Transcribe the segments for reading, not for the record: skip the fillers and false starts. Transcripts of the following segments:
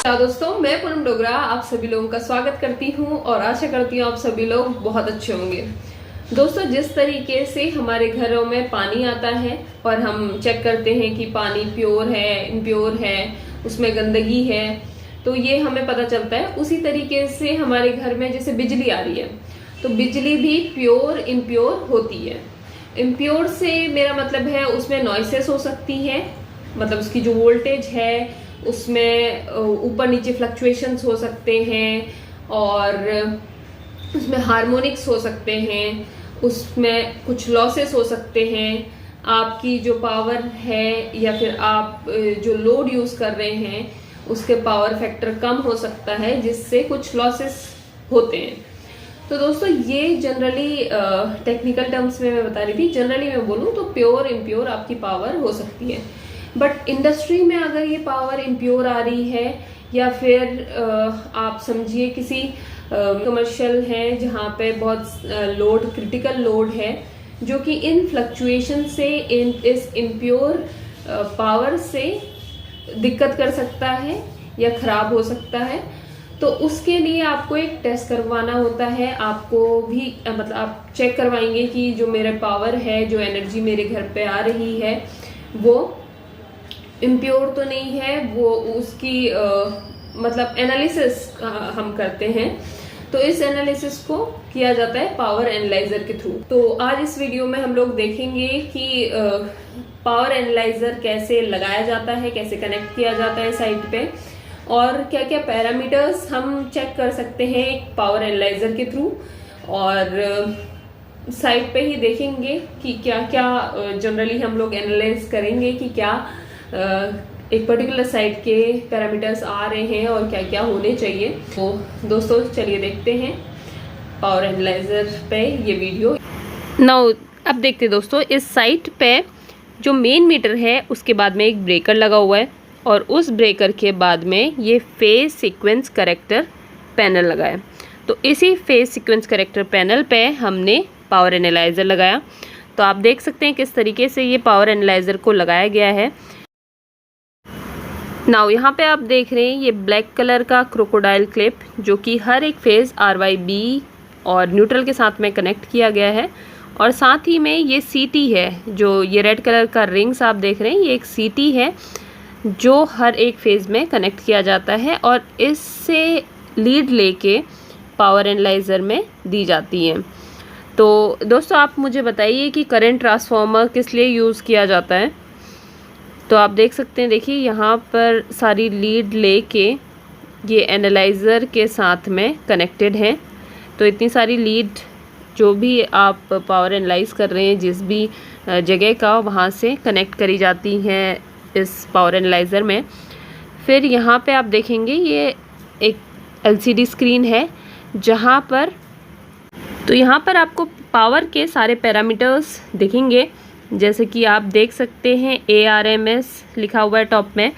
दोस्तों, मैं पूनम डोगरा आप सभी लोगों का स्वागत करती हूं और आशा करती हूं आप सभी लोग बहुत अच्छे होंगे। दोस्तों, जिस तरीके से हमारे घरों में पानी आता है और हम चेक करते हैं कि पानी प्योर है, इम्प्योर है, उसमें गंदगी है, तो ये हमें पता चलता है। उसी तरीके से हमारे घर में जैसे बिजली आ रही है, तो बिजली भी प्योर इम्प्योर होती है। इम्प्योर से मेरा मतलब है उसमें नॉइसेस हो सकती है, मतलब उसकी जो वोल्टेज है उसमें ऊपर नीचे फ्लक्चुएशंस हो सकते हैं, और उसमें हार्मोनिक्स हो सकते हैं, उसमें कुछ लॉसेस हो सकते हैं। आपकी जो पावर है या फिर आप जो लोड यूज कर रहे हैं उसके पावर फैक्टर कम हो सकता है, जिससे कुछ लॉसेस होते हैं। तो दोस्तों, ये जनरली टेक्निकल टर्म्स में मैं बता रही थी। जनरली मैं बोलूँ तो प्योर इम्प्योर आपकी पावर हो सकती है, बट इंडस्ट्री में अगर ये पावर इम्प्योर आ रही है, या फिर आप समझिए किसी कमर्शियल है जहाँ पे बहुत लोड, क्रिटिकल लोड है, जो कि इन फ्लक्चुएशन से इस इम्प्योर पावर से दिक्कत कर सकता है या खराब हो सकता है, तो उसके लिए आपको एक टेस्ट करवाना होता है। आपको भी मतलब आप चेक करवाएंगे कि जो मेरा पावर है, जो एनर्जी मेरे घर पे आ रही है, वो इम्प्योर तो नहीं है। वो उसकी मतलब एनालिसिस हम करते हैं। तो इस एनालिसिस को किया जाता है पावर एनालाइजर के थ्रू। तो आज इस वीडियो में हम लोग देखेंगे कि पावर एनालाइजर कैसे लगाया जाता है, कैसे कनेक्ट किया जाता है साइट पे, और क्या क्या पैरामीटर्स हम चेक कर सकते हैं एक पावर एनालाइजर के थ्रू। और साइट पे ही देखेंगे कि क्या क्या जनरली हम लोग एनालाइज करेंगे कि क्या एक पर्टिकुलर साइट के पैरामीटर्स आ रहे हैं और क्या क्या होने चाहिए। तो दोस्तों, चलिए देखते हैं पावर एनालाइजर पे ये वीडियो। नाउ अब देखते हैं दोस्तों, इस साइट पे जो मेन मीटर है उसके बाद में एक ब्रेकर लगा हुआ है, और उस ब्रेकर के बाद में ये फेज सीक्वेंस करेक्टर पैनल लगा है। तो इसी फेज सीक्वेंस करेक्टर पैनल पे हमने पावर एनालाइजर लगाया। तो आप देख सकते हैं किस तरीके से ये पावर एनालाइजर को लगाया गया है। नाउ यहाँ पे आप देख रहे हैं ये ब्लैक कलर का क्रोकोडाइल क्लिप, जो कि हर एक फेज RYB और न्यूट्रल के साथ में कनेक्ट किया गया है। और साथ ही में ये CT है, जो ये रेड कलर का रिंग्स आप देख रहे हैं, ये एक CT है जो हर एक फेज में कनेक्ट किया जाता है, और इससे लीड लेके पावर एनालाइजर में दी जाती है। तो दोस्तों, आप मुझे बताइए कि करंट ट्रांसफार्मर किस लिए यूज़ किया जाता है। तो आप देख सकते हैं, देखिए यहाँ पर सारी लीड लेके ये एनालाइज़र के साथ में कनेक्टेड हैं। तो इतनी सारी लीड जो भी आप पावर एनालाइज कर रहे हैं जिस भी जगह का, वहाँ से कनेक्ट करी जाती हैं इस पावर एनालाइज़र में। फिर यहाँ पे आप देखेंगे ये एक LCD स्क्रीन है, जहाँ पर तो यहाँ पर आपको पावर के सारे पैरामीटर्स दिखेंगे। जैसे कि आप देख सकते हैं ARMS लिखा हुआ है टॉप में।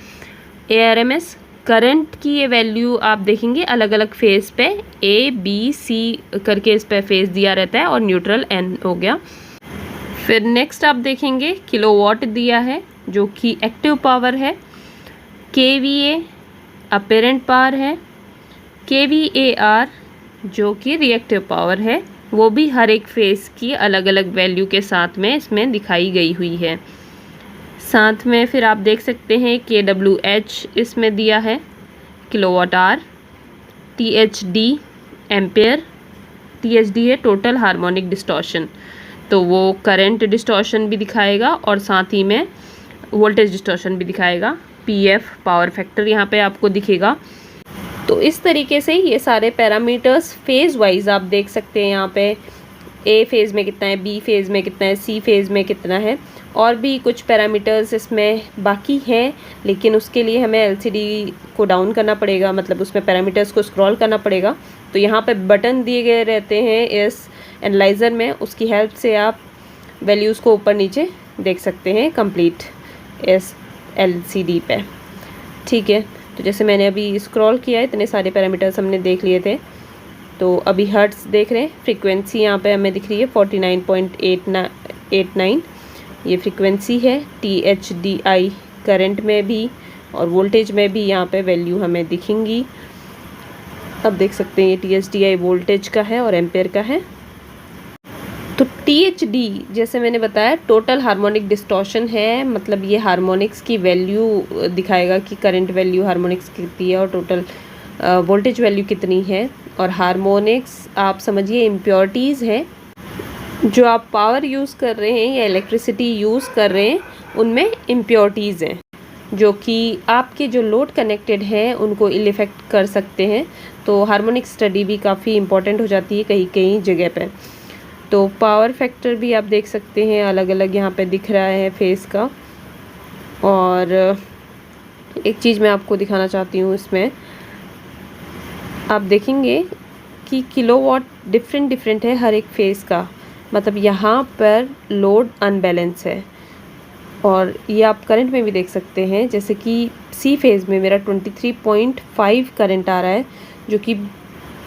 ARMS करंट की ये वैल्यू आप देखेंगे अलग अलग फेज़ पे A, B, C करके इस पे फेज़ दिया रहता है, और न्यूट्रल N हो गया। फिर नेक्स्ट आप देखेंगे किलोवाट दिया है, जो कि एक्टिव पावर है। kVA अपेरेंट पावर है। kVAR जो कि रिएक्टिव पावर है, वो भी हर एक फेज़ की अलग अलग वैल्यू के साथ में इसमें दिखाई गई हुई है। साथ में फिर आप देख सकते हैं kWh इसमें दिया है, kilowatt hour. THD ampere, THD है टोटल हार्मोनिक डिस्टॉर्शन, तो वो करंट डिस्टॉर्शन भी दिखाएगा और साथ ही में वोल्टेज डिस्टॉर्शन भी दिखाएगा। PF पावर फैक्टर यहाँ पे आपको दिखेगा। तो इस तरीके से ये सारे पैरामीटर्स फेज़ वाइज आप देख सकते हैं। यहाँ पे A फेज़ में कितना है, B फेज़ में कितना है, C फेज़ में कितना है, और भी कुछ पैरामीटर्स इसमें बाकी हैं, लेकिन उसके लिए हमें LCD को डाउन करना पड़ेगा, मतलब उसमें पैरामीटर्स को स्क्रॉल करना पड़ेगा। तो यहाँ पे बटन दिए गए रहते हैं इस एनालाइज़र में, उसकी हेल्प से आप वैल्यूज़ को ऊपर नीचे देख सकते हैं कंप्लीट इस LCD पे। ठीक है, तो जैसे मैंने अभी स्क्रॉल किया है, इतने सारे पैरामीटर्स हमने देख लिए थे। तो अभी हर्ट्स देख रहे हैं, फ्रीक्वेंसी यहाँ पे हमें दिख रही है 49.89, ये फ्रीक्वेंसी है। THDI करंट में भी और वोल्टेज में भी यहाँ पे वैल्यू हमें दिखेंगी। अब देख सकते हैं ये THDI वोल्टेज का है और एम्पेयर का है। तो THD जैसे मैंने बताया टोटल हार्मोनिक डिस्टॉर्शन है, मतलब ये हार्मोनिक्स की वैल्यू दिखाएगा कि करंट वैल्यू हार्मोनिक्स कितनी है और टोटल वोल्टेज वैल्यू कितनी है। और हार्मोनिक्स आप समझिए इम्प्योरिटीज़ हैं, जो आप पावर यूज़ कर रहे हैं या इलेक्ट्रिसिटी यूज़ कर रहे हैं उनमें इम्प्योरिटीज़ हैं, जो कि आपके जो लोड कनेक्टेड हैं उनको इल इफ़ेक्ट कर सकते हैं। तो हार्मोनिक स्टडी भी काफ़ी इम्पॉर्टेंट हो जाती है कहीं कहीं जगह पे। तो पावर फैक्टर भी आप देख सकते हैं अलग अलग यहाँ पे दिख रहा है फेस का। और एक चीज़ मैं आपको दिखाना चाहती हूँ, इसमें आप देखेंगे कि किलोवाट डिफरेंट है हर एक फेस का, मतलब यहाँ पर लोड अनबैलेंस है। और ये आप करंट में भी देख सकते हैं, जैसे कि सी फेज़ में मेरा 23.5 करंट आ रहा है, जो कि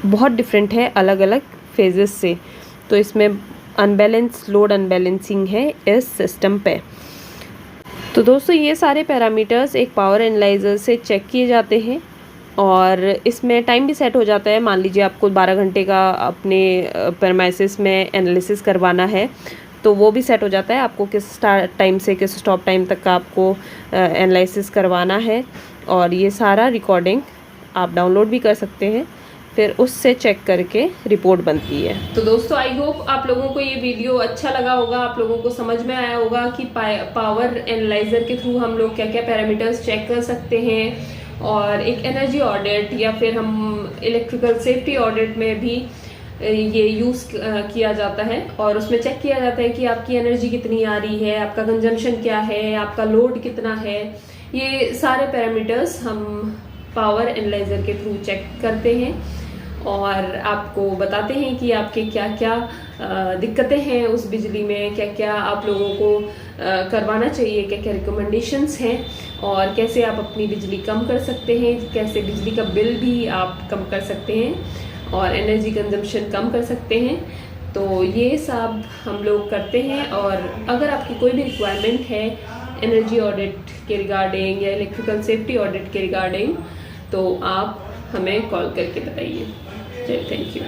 बहुत डिफरेंट है अलग अलग फेजेस से। तो इसमें अनबैलेंस लोड अनबैलेंसिंग है इस सिस्टम पे। तो दोस्तों ये सारे पैरामीटर्स एक पावर एनालाइज़र से चेक किए जाते हैं और इसमें टाइम भी सेट हो जाता है। मान लीजिए आपको 12 घंटे का अपने प्रेमाइसिस में एनालिसिस करवाना है तो वो भी सेट हो जाता है, आपको किस स्टार्ट टाइम से किस स्टॉप टाइम तक का आपको एनालिसिस करवाना है। और ये सारा रिकॉर्डिंग आप डाउनलोड भी कर सकते हैं, फिर उससे चेक करके रिपोर्ट बनती है। तो दोस्तों आई होप आप लोगों को ये वीडियो अच्छा लगा होगा, आप लोगों को समझ में आया होगा कि पावर एनालाइजर के थ्रू हम लोग क्या क्या पैरामीटर्स चेक कर सकते हैं। और एक एनर्जी ऑडिट या फिर हम इलेक्ट्रिकल सेफ्टी ऑडिट में भी ये यूज़ किया जाता है और उसमें चेक किया जाता है कि आपकी एनर्जी कितनी आ रही है, आपका कंजम्पशन क्या है, आपका लोड कितना है। ये सारे पैरामीटर्स हम पावर एनालाइजर के थ्रू चेक करते हैं और आपको बताते हैं कि आपके क्या क्या दिक्कतें हैं उस बिजली में, क्या क्या आप लोगों को करवाना चाहिए, क्या क्या रिकमेंडेशंस हैं और कैसे आप अपनी बिजली कम कर सकते हैं, कैसे बिजली का बिल भी आप कम कर सकते हैं और एनर्जी कंजम्पशन कम कर सकते हैं। तो ये सब हम लोग करते हैं। और अगर आपकी कोई भी रिक्वायरमेंट है एनर्जी ऑडिट के रिगार्डिंग या इलेक्ट्रिकल सेफ्टी ऑडिट के रिगार्डिंग तो आप हमें कॉल करके बताइए। Thank you.